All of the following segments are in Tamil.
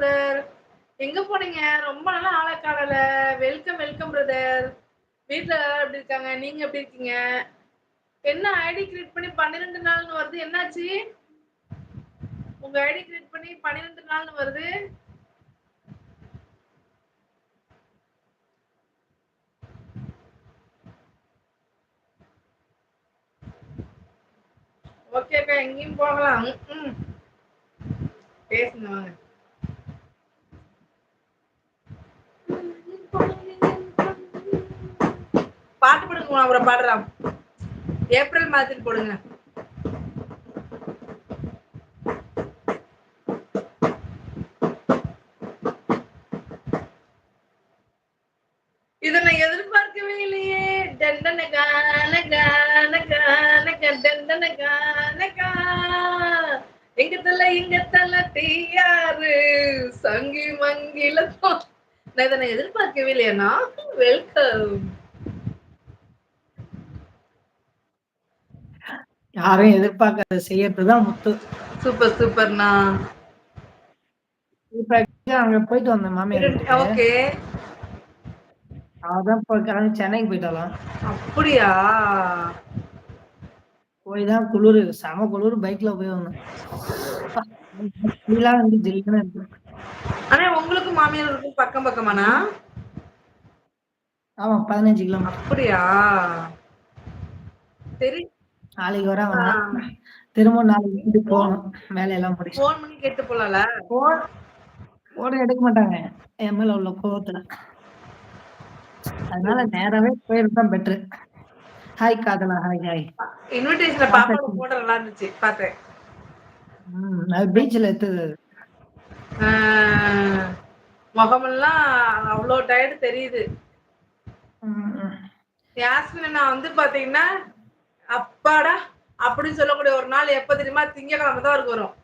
பிரதர். எங்க போனீங்க? ரொம்ப நாளா ஆள காணல. Welcome, welcome brother. வீட்ல எல்லாரும் எப்படி இருக்காங்க? நீங்க எப்படி இருக்கீங்க? என்ன ஐடி கிரியேட் பண்ணி 12 நாள்னு வருது. என்னாச்சு? உங்க ஐடி கிரியேட் பண்ணி 12 நாள்னு வருது. ஓகே அக்கா, எங்கேயும் போகலாம். பேசுங்க வாங்க. பாட்டு போடுங்க, அப்புறம் பாடுறான். ஏப்ரல் மாதத்தில் போடுங்க. இதை நான் எதிர்பார்க்கவே இல்லையே. டண்டனகா நகா நகா நகா டண்டனகா நகா. எங்க தல தீயாரு சங்கி மங்கில நான் இதை நான் எதிர்பார்க்கவே இல்லையா. வெல்கம். யாரும் எதிர்பார்க்காத செய்யறதுதான் முத்து. சூப்பர் சூப்பர்ண்ணா. இப்ப அங்க போயிட்டு வந்தேன் மாமியார் வீட்டுக்கு. ஓகே. அதான் கிளம்பி சென்னைக்கு போயிட்டாலாம். அப்படியா? போய் தான் குளிரு, செம குளிர். பைக்ல போய் வந்தேன். ஜில்லுன்னு இருக்கு. ஆனா உங்களுக்கு மாமியார் பக்கம் பக்கமாண்ணா? ஆமா, 15 கிலோமீட்டர். அப்படியா? சரி. நாளைக்கு வராங்க. திரும்ப நாளைக்கு வீட்டுக்கு போகணும். வேலையெல்லாம் முடிச்சு போன் பண்ணி கேட்டு போலாம்ல. போன எடுக்க மாட்டாங்க என் மேல உள்ள கோவத்துல. அதனால நேராவே போயிருந்தான் பெட்ரு. ஹாய் காதலா, ஹாய் ஹாய். இன்விடேஷன்ல பாப்பாவோட போட்டோ நல்லா இருந்துச்சு, பார்த்தேன். அது பீச்ல எடுத்தது. முகமெல்லாம் அவ்வளோ டயர்டு தெரியுது. யாஸ்மின் நான் வந்து பாத்தீங்கன்னா அப்பாடா அப்படின்னு சொல்லக்கூடிய ஒரு நாள் எப்ப தெரியுமா? திங்கக்கிழமை தான் அவருக்கு வரும்.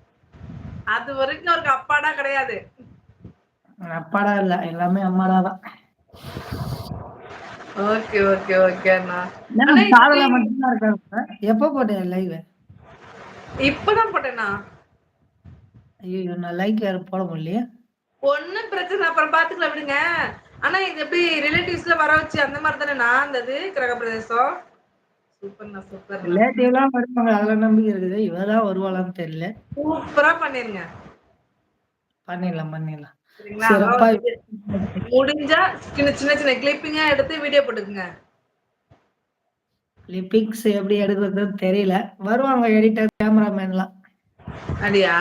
அது வரைக்கும் அவருக்கு அப்பாடா கிடையாது. அப்பாடா இல்ல, எல்லாமே அம்மாடா தான். ஓகே ஓகே ஓகே அண்ணா. காதலா மட்டும்தான் இருக்காங்க. எப்ப போட்டேன் லைவ்? இப்பதான் போட்டேண்ணா. ஐயோ, நான் லைக் யாரும் போட முடியலையே. ஒன்னும் பிரச்சனை, அப்புறம் பாத்துக்கலாம் விடுங்க. ஆனா இது எப்படி ரிலேட்டிவ்ஸ்ல வர வச்சு அந்த மாதிரி தானே நான் இருந்தது கிரக பிரதேசம். சூப்பர்ண்ணா சூப்பர். ரிலேட்டிவ்லாம் வருவாங்க, அதுல நம்பிக்கை இருக்குது. இவதான் வருவாளான்னு தெரியல. சூப்பரா பண்ணிருங்க. பண்ணிடலாம் பண்ணிடலாம். முடிஞ்சா சின்ன சின்ன கிளிப்பிங்கா எடுத்து வீடியோ போட்டுக்குங்க. கிளிப்பிங்ஸ் எப்படி எடுக்கிறதுன்னு தெரியல. வருவாங்க எடிட்டர், கேமராமேன்லாம். அப்படியா?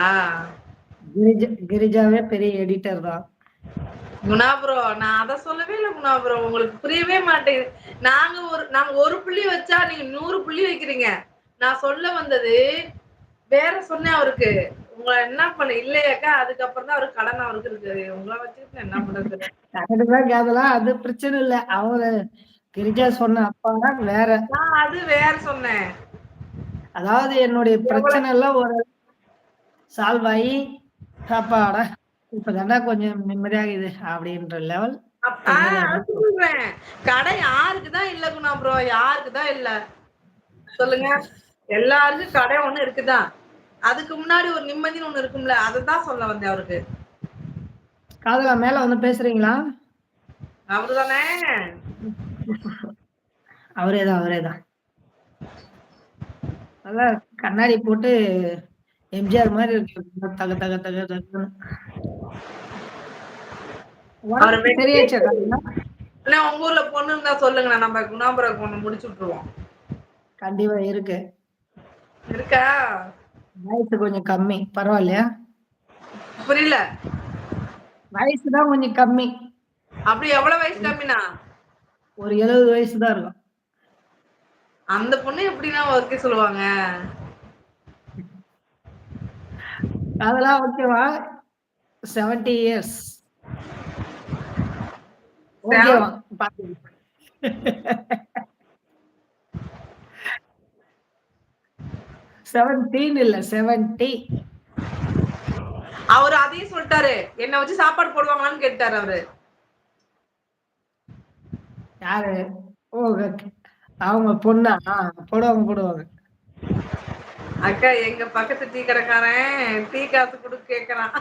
கிரிஜாவே பெரிய எடிட்டர் தான். குணா ப்ரோ, நான் அதை சொல்லவே இல்லை குணா ப்ரோ. உங்களுக்கு புரியவே மாட்டேங்குது. நாங்க ஒரு புள்ளி வச்சா நீங்க 100 புள்ளி வைக்கிறீங்க. நான் சொல்ல வந்தது வேற சொன்னேன் அவருக்கு. உங்களை என்ன பண்ண இல்லையாக்கா, அதுக்கப்புறம் தான் அவருக்கு கடன் அவருக்கு இருக்கு. உங்களை வச்சுக்கிட்டு என்ன பண்றது? அது பிரச்சனை இல்ல. அவரு கிரிஜா சொன்ன அப்பா வேற. நான் அது வேற சொன்னேன். அதாவது என்னுடைய பிரச்சனை எல்லாம் ஒரு சால்வ் ஆகி அப்பாடா இப்பதாண்டா கொஞ்சம் நிம்மதியாகுது அப்படின்ற லெவல். கடை யாருக்குதான் இல்ல குணா ப்ரோ? யாருக்குதான் இல்ல சொல்லுங்க? எல்லாருக்கும் கடை ஒண்ணு இருக்குதான். அதுக்கு முன்னாடி ஒரு நிம்மதினு ஒண்ணு இருக்கும்ல, அதுதான் சொல்ல வந்தேன் அவருக்கு. காதலா மேல வந்து பேசுறீங்களா? அவருதானே? அவரேதான். நல்லா கண்ணாடி போட்டு எம்ஜிஆர் மாதிரி இருக்கு. தக தக தக தக. உங்க ஊர்ல பொண்ணு இருந்தா சொல்லுங்க, நம்ம குணாபுரம் பொண்ணு முடிச்சு விட்டுருவோம். கண்டிப்பா இருக்கு. இருக்கா? வயசு கொஞ்சம் கம்மி, பரவாயில்லையா? புரியல. வயசுதான் கொஞ்சம் கம்மி. அப்படி எவ்வளவு வயசு கம்மினா? ஒரு 70 வயசு தான் இருக்கும். அந்த பொண்ணு எப்படின்னா ஓகே சொல்லுவாங்க? அதெல்லாம் ஓகேவா? 70 years ஓகேவா? 17 இல்ல 70. அவரு அதையும் சொல்லிட்டாரு. என்ன வச்சு சாப்பாடு போடுவாங்களான்னு கேட்டாரு அவரு. யாரு? அவங்க பொண்ணா? போடுவாங்க. அக்கா, எங்க பக்கத்து டீ கடைக்காரன் டீ காசு கொடுக்க கேக்குறான்.